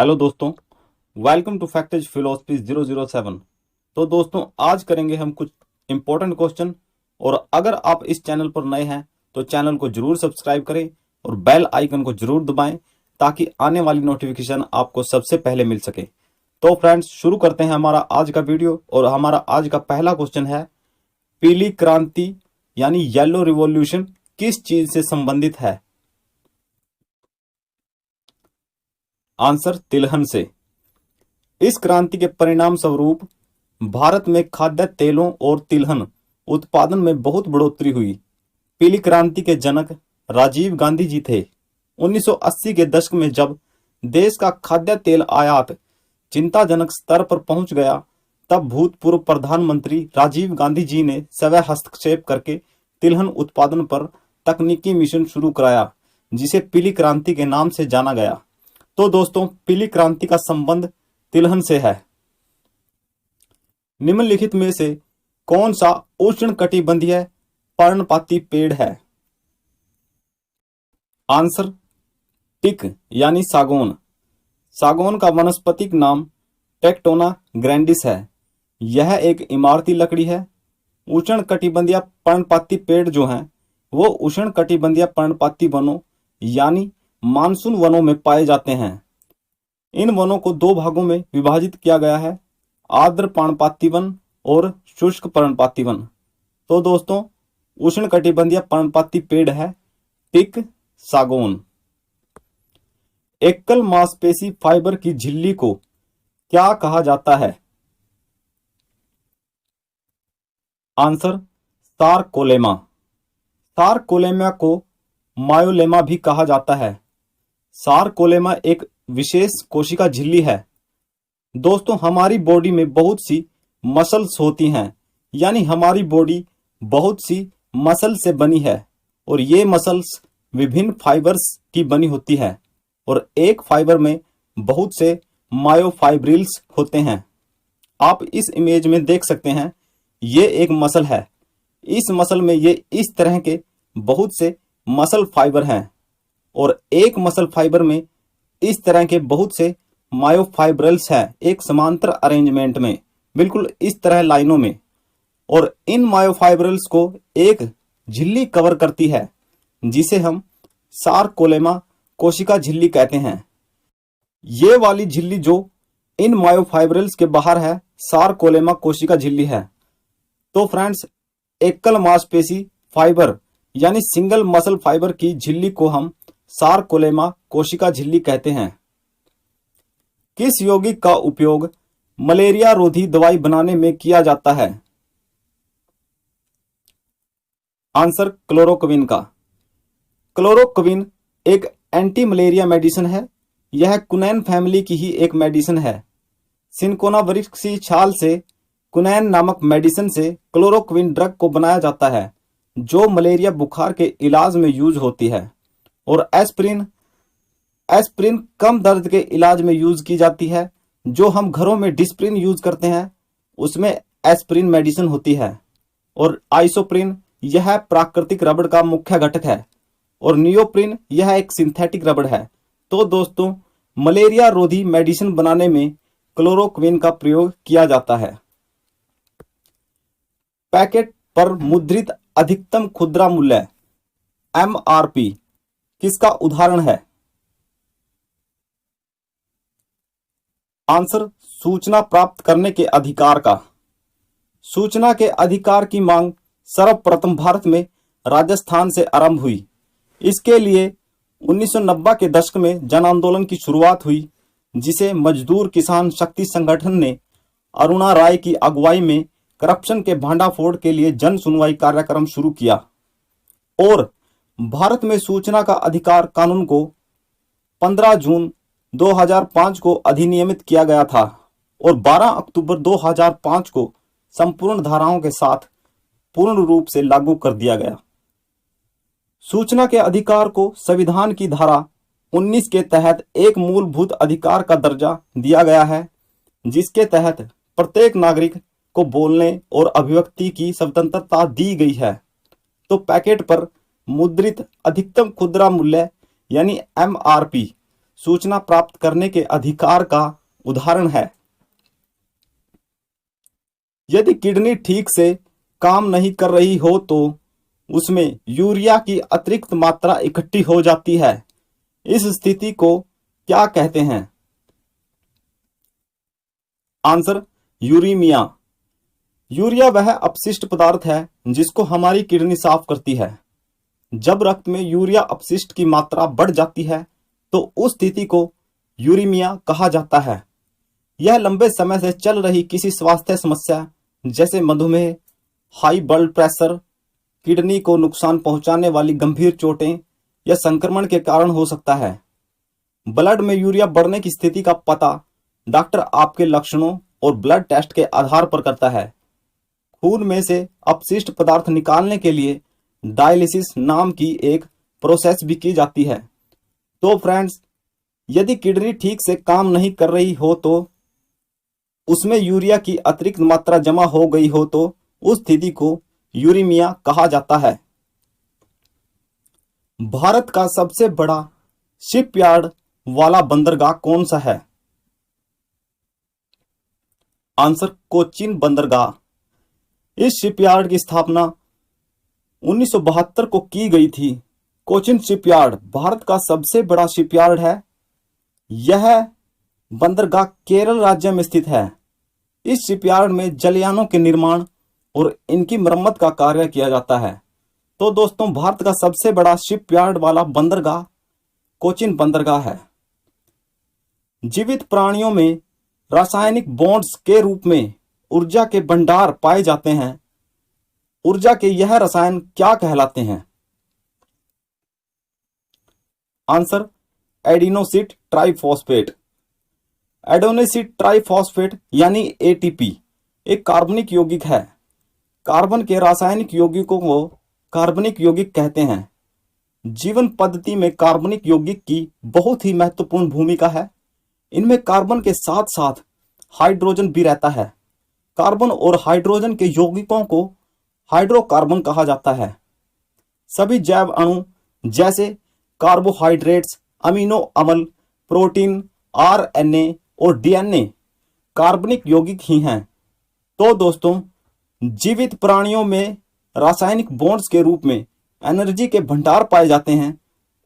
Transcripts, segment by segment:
Hello दोस्तों, welcome to फैक्टेज philosophy 007। तो दोस्तों, आज करेंगे हम कुछ इंपॉर्टेंट क्वेश्चन। और अगर आप इस चैनल पर नए हैं तो चैनल को जरूर सब्सक्राइब करें और बेल आइकन को जरूर दबाएं ताकि आने वाली नोटिफिकेशन आपको सबसे पहले मिल सके। तो फ्रेंड्स, शुरू करते हैं हमारा आज का वीडियो। और हमारा आज का पहला क्वेश्चन है, पीली क्रांति यानी येलो रिवॉल्यूशन किस चीज से संबंधित है? आंसर, तिलहन से। इस क्रांति के परिणाम स्वरूप भारत में खाद्य तेलों और तिलहन उत्पादन में बहुत बढ़ोतरी हुई। पीली क्रांति के जनक राजीव गांधी जी थे। 1980 के दशक में जब देश का खाद्य तेल आयात चिंताजनक स्तर पर पहुंच गया, तब भूतपूर्व प्रधानमंत्री राजीव गांधी जी ने स्वयं हस्तक्षेप करके तिलहन उत्पादन पर तकनीकी मिशन शुरू कराया, जिसे पीली क्रांति के नाम से जाना गया। तो दोस्तों, पीली क्रांति का संबंध तिलहन से है। निम्नलिखित में से कौन सा उष्णकटिबंधीय पर्णपाती पेड़ है? आंसर, टिक यानी सागौन। सागौन का वनस्पतिक नाम टेक्टोना ग्रैंडिस है। यह एक इमारती लकड़ी है। उष्णकटिबंधीय पर्णपाती पेड़ जो हैं वो उष्णकटिबंधीय पर्णपाती वनों यानी मानसून वनों में पाए जाते हैं। इन वनों को दो भागों में विभाजित किया गया है, आर्द्र पर्णपाती वन और शुष्क पर्णपाती वन। तो दोस्तों, उष्णकटिबंधीय पर्णपाती पेड़ है टिक सागौन। एकल मांसपेशी फाइबर की झिल्ली को क्या कहा जाता है? आंसर, सारकोलेमा। सारकोलेमा को मायोलेमा भी कहा जाता है। सारकोलेमा एक विशेष कोशिका झिल्ली है। दोस्तों, हमारी बॉडी में बहुत सी मसल्स होती हैं, यानी हमारी बॉडी बहुत सी मसल से बनी है और ये मसल्स विभिन्न फाइबर्स की बनी होती है और एक फाइबर में बहुत से मायोफाइब्रिल्स होते हैं। आप इस इमेज में देख सकते हैं, ये एक मसल है। इस मसल में ये इस तरह के बहुत से मसल फाइबर हैं और एक मसल फाइबर में इस तरह के बहुत से मायोफाइब्रल्स हैं, एक समांतर अरेंजमेंट में, बिल्कुल इस तरह लाइनों में। और इन मायोफाइब्रल्स को एक झिल्ली कवर करती है, जिसे हम सारकोलेमा कोशिका झिल्ली कहते हैं। ये वाली झिल्ली जो इन मायोफाइब्रल्स के बाहर है, सारकोलेमा कोशिका झिल्ली है। तो फ्रेंड्स, एकल मांसपेशी फाइबर यानी सिंगल मसल फाइबर की झिल्ली को हम सारकोलेमा कोशिका झिल्ली कहते हैं। किस यौगिक का उपयोग मलेरिया रोधी दवाई बनाने में किया जाता है? आंसर, क्लोरोक्विन का। क्लोरोक्विन एक एंटी मलेरिया मेडिसिन है। यह कुनैन फैमिली की ही एक मेडिसिन है। सिनकोना वृक्ष की छाल से कुनैन नामक मेडिसिन से क्लोरोक्विन ड्रग को बनाया जाता है, जो मलेरिया बुखार के इलाज में यूज होती है। और एस्प्रिन कम दर्द के इलाज में यूज की जाती है। जो हम घरों में डिस्प्रिन यूज करते हैं उसमें एस्प्रिन मेडिसिन होती है। और आइसोप्रिन यह प्राकृतिक रबड़ का मुख्य घटक है और नियोप्रिन यह एक सिंथेटिक रबड़ है। तो दोस्तों, मलेरिया रोधी मेडिसिन बनाने में क्लोरोक्विन का प्रयोग किया जाता है। पैकेट पर मुद्रित अधिकतम खुदरा मूल्य MRP किसका उदाहरण है? आंसर, सूचना प्राप्त करने के अधिकार का। सूचना के अधिकार की मांग सर्वप्रथम भारत में राजस्थान से आरंभ हुई। इसके लिए 1990 के दशक में जन आंदोलन की शुरुआत हुई, जिसे मजदूर किसान शक्ति संगठन ने अरुणा राय की अगुवाई में करप्शन के भांडाफोड़ के लिए जन सुनवाई कार्यक्रम शुरू किया। और भारत में सूचना का अधिकार कानून को 15 जून 2005 को अधिनियमित किया गया था और 12 अक्टूबर 2005 को संपूर्ण धाराओं के साथ पूर्ण रूप से लागू कर दिया गया। सूचना के अधिकार को संविधान की धारा 19 के तहत एक मूलभूत अधिकार का दर्जा दिया गया है, जिसके तहत प्रत्येक नागरिक को बोलने और अभिव्यक्ति की स्वतंत्रता दी गई है। तो पैकेट पर मुद्रित अधिकतम खुदरा मूल्य यानी MRP सूचना प्राप्त करने के अधिकार का उदाहरण है। यदि किडनी ठीक से काम नहीं कर रही हो तो उसमें यूरिया की अतिरिक्त मात्रा इकट्ठी हो जाती है। इस स्थिति को क्या कहते हैं? Answer, uraemia. यूरिया वह अपशिष्ट पदार्थ है जिसको हमारी किडनी साफ करती है। जब रक्त में यूरिया अपशिष्ट की मात्रा बढ़ जाती है तो उस स्थिति को यूरीमिया कहा जाता है। यह लंबे समय से चल रही किसी स्वास्थ्य समस्या जैसे मधुमेह, हाई ब्लड प्रेशर, किडनी को नुकसान पहुंचाने वाली गंभीर चोटें या संक्रमण के कारण हो सकता है। ब्लड में यूरिया बढ़ने की स्थिति का पता डॉक्टर आपके लक्षणों और ब्लड टेस्ट के आधार पर करता है। खून में से अपशिष्ट पदार्थ निकालने के लिए डायलिसिस नाम की एक प्रोसेस भी की जाती है। तो फ्रेंड्स, यदि किडनी ठीक से काम नहीं कर रही हो तो उसमें यूरिया की अतिरिक्त मात्रा जमा हो गई हो तो उस स्थिति को यूरीमिया कहा जाता है। भारत का सबसे बड़ा शिपयार्ड वाला बंदरगाह कौन सा है? आंसर, कोचीन बंदरगाह। इस शिपयार्ड की स्थापना 1972 को की गई थी। कोचीन शिपयार्ड भारत का सबसे बड़ा शिपयार्ड है। यह बंदरगाह केरल राज्य में स्थित है। इस शिपयार्ड में जलयानों के निर्माण और इनकी मरम्मत का कार्य किया जाता है। तो दोस्तों, भारत का सबसे बड़ा शिपयार्ड वाला बंदरगाह कोचीन बंदरगाह है। जीवित प्राणियों में रासायनिक बॉन्ड्स के रूप में ऊर्जा के भंडार पाए जाते हैं। ऊर्जा के यह रसायन क्या कहलाते हैं? Answer, adenosine triphosphate. Adenosine triphosphate यानी एटीपी एक कार्बनिक यौगिक है। कार्बन के रासायनिक यौगिकों को कार्बनिक यौगिक कहते हैं। जीवन पद्धति में कार्बनिक यौगिक की बहुत ही महत्वपूर्ण भूमिका है। इनमें कार्बन के साथ साथ हाइड्रोजन भी रहता है। कार्बन और हाइड्रोजन के यौगिकों को हाइड्रोकार्बन कहा जाता है। सभी जैव अणु जैसे कार्बोहाइड्रेट्स, अमीनो अम्ल, प्रोटीन, आरएनए और डीएनए कार्बनिक यौगिक ही हैं। तो दोस्तों, जीवित प्राणियों में रासायनिक बॉन्ड्स के रूप में एनर्जी के भंडार पाए जाते हैं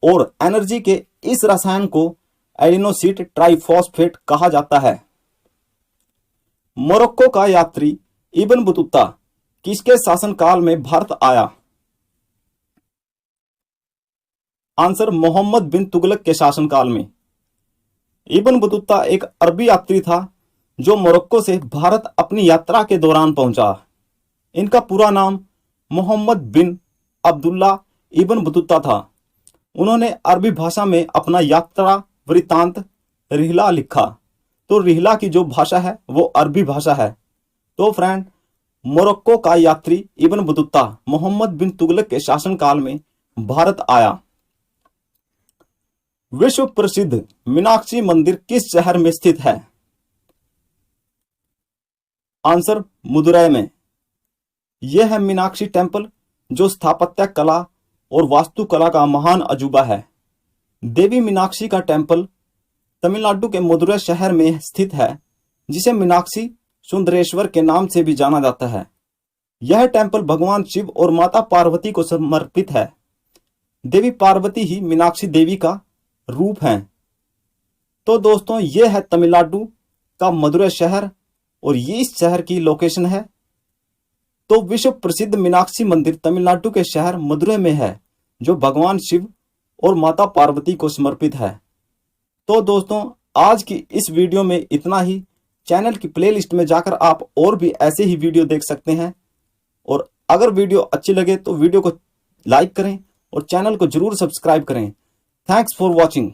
और एनर्जी के इस रसायन को एडिनोसिन ट्राइफॉस्फेट कहा जाता है। मोरक्को का यात्री इब्न बतूता किसके शासनकाल में भारत आया? आंसर, मोहम्मद बिन तुगलक के शासनकाल में। इब्न बतूता एक अरबी यात्री था जो मोरक्को से भारत अपनी यात्रा के दौरान पहुंचा। इनका पूरा नाम मोहम्मद बिन अब्दुल्ला इब्न बतूता था। उन्होंने अरबी भाषा में अपना यात्रा वृतांत रिहला लिखा। तो रिहला की जो भाषा है वो अरबी भाषा है। तो फ्रेंड, मोरक्को का यात्री इब्न बतूता मोहम्मद बिन तुगलक के शासनकाल में भारत आया। विश्व प्रसिद्ध मीनाक्षी मंदिर किस शहर में स्थित है? आंसर, मदुरै में। यह है मीनाक्षी टेम्पल जो स्थापत्य कला और वास्तुकला का महान अजूबा है। देवी मीनाक्षी का टेम्पल तमिलनाडु के मदुरै शहर में स्थित है, जिसे मीनाक्षी सुंदरेश्वर के नाम से भी जाना जाता है। यह टेम्पल भगवान शिव और माता पार्वती को समर्पित है। देवी पार्वती ही मीनाक्षी देवी का रूप हैं। तो दोस्तों, यह है तमिलनाडु का मदुरै शहर और ये इस शहर की लोकेशन है। तो विश्व प्रसिद्ध मीनाक्षी मंदिर तमिलनाडु के शहर मदुरै में है, जो भगवान शिव और माता पार्वती को समर्पित है। तो दोस्तों, आज की इस वीडियो में इतना ही। चैनल की प्लेलिस्ट में जाकर आप और भी ऐसे ही वीडियो देख सकते हैं। और अगर वीडियो अच्छी लगे तो वीडियो को लाइक करें और चैनल को जरूर सब्सक्राइब करें। Thanks for watching.